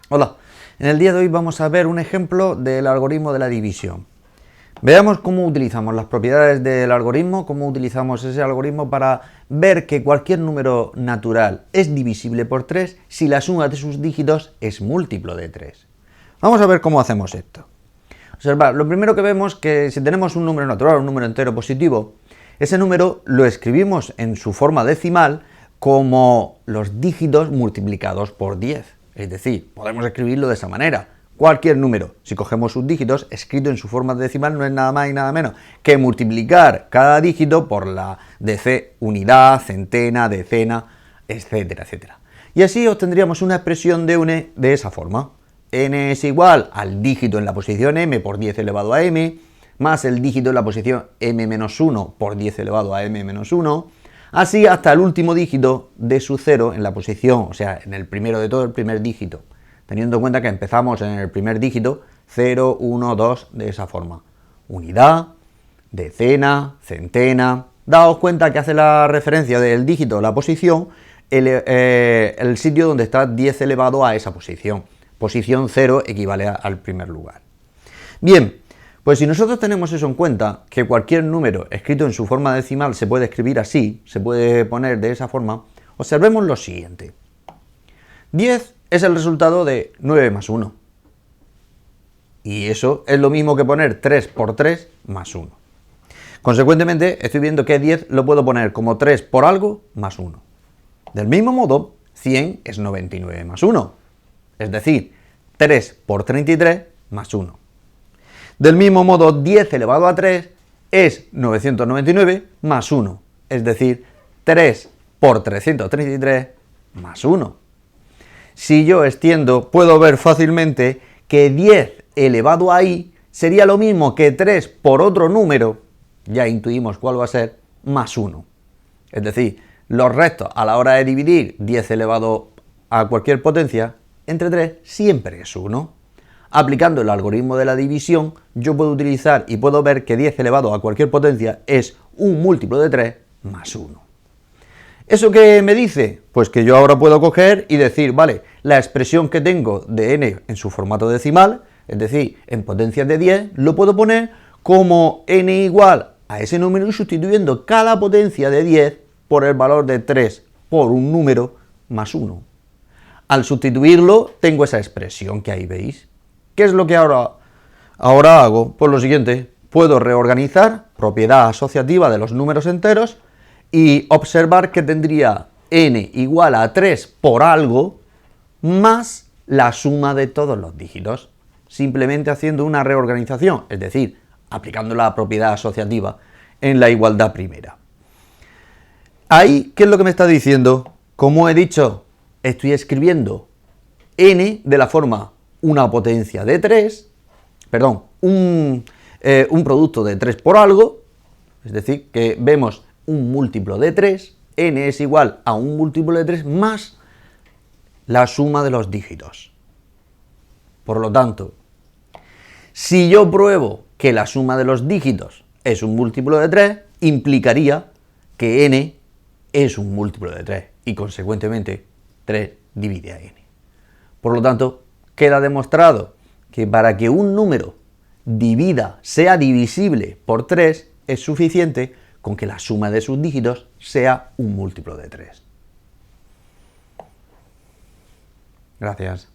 Hola, en el día de hoy vamos a ver un ejemplo del algoritmo de la división. Veamos cómo utilizamos las propiedades del algoritmo, cómo utilizamos ese algoritmo para ver que cualquier número natural es divisible por 3 si la suma de sus dígitos es múltiplo de 3. Vamos a ver cómo hacemos esto. Observad, lo primero que vemos es que si tenemos un número natural, un número entero positivo, ese número lo escribimos en su forma decimal como los dígitos multiplicados por 10. Es decir, podemos escribirlo de esa manera. Cualquier número, si cogemos sus dígitos, escrito en su forma decimal, no es nada más y nada menos que multiplicar cada dígito por la unidad, centena, decena, etcétera, etcétera. Y así obtendríamos una expresión de n de esa forma. N es igual al dígito en la posición m por 10 elevado a m, más el dígito en la posición m-1 por 10 elevado a m-1, así hasta el último dígito de su 0 en la posición, o sea, en el primero de todo, el primer dígito, teniendo en cuenta que empezamos en el primer dígito, 0, 1, 2, de esa forma. Unidad, decena, centena. Daos cuenta que hace la referencia del dígito, la posición, el sitio donde está 10 elevado a esa posición. Posición 0 equivale al primer lugar. Bien, pues si nosotros tenemos eso en cuenta, que cualquier número escrito en su forma decimal se puede escribir así, se puede poner de esa forma, observemos lo siguiente. 10 es el resultado de 9 más 1. Y eso es lo mismo que poner 3 por 3 más 1. Consecuentemente, estoy viendo que 10 lo puedo poner como 3 por algo más 1. Del mismo modo, 100 es 99 más 1. Es decir, 3 por 33 más 1. Del mismo modo, 10 elevado a 3 es 999 más 1, es decir, 3 por 333 más 1. Si yo extiendo, puedo ver fácilmente que 10 elevado a i sería lo mismo que 3 por otro número, ya intuimos cuál va a ser, más 1. Es decir, los restos a la hora de dividir 10 elevado a cualquier potencia, entre 3 siempre es 1. Aplicando el algoritmo de la división, yo puedo utilizar y puedo ver que 10 elevado a cualquier potencia es un múltiplo de 3 más 1. ¿Eso qué me dice? Pues que yo ahora puedo coger y decir, vale, la expresión que tengo de n en su formato decimal, es decir, en potencias de 10, lo puedo poner como n igual a ese número y sustituyendo cada potencia de 10 por el valor de 3 por un número más 1. Al sustituirlo, tengo esa expresión que ahí veis. ¿Qué es lo que ahora hago? Pues lo siguiente, puedo reorganizar propiedad asociativa de los números enteros y observar que tendría n igual a 3 por algo más la suma de todos los dígitos, simplemente haciendo una reorganización, es decir, aplicando la propiedad asociativa en la igualdad primera. Ahí, ¿qué es lo que me está diciendo? Como he dicho, estoy escribiendo n de la forma una potencia de 3, perdón, un producto de 3 por algo, es decir, que vemos un múltiplo de 3, n es igual a un múltiplo de 3 más la suma de los dígitos. Por lo tanto, si yo pruebo que la suma de los dígitos es un múltiplo de 3, implicaría que n es un múltiplo de 3 y consecuentemente 3 divide a n. Por lo tanto, queda demostrado que para que un número sea divisible por 3 es suficiente con que la suma de sus dígitos sea un múltiplo de 3. Gracias.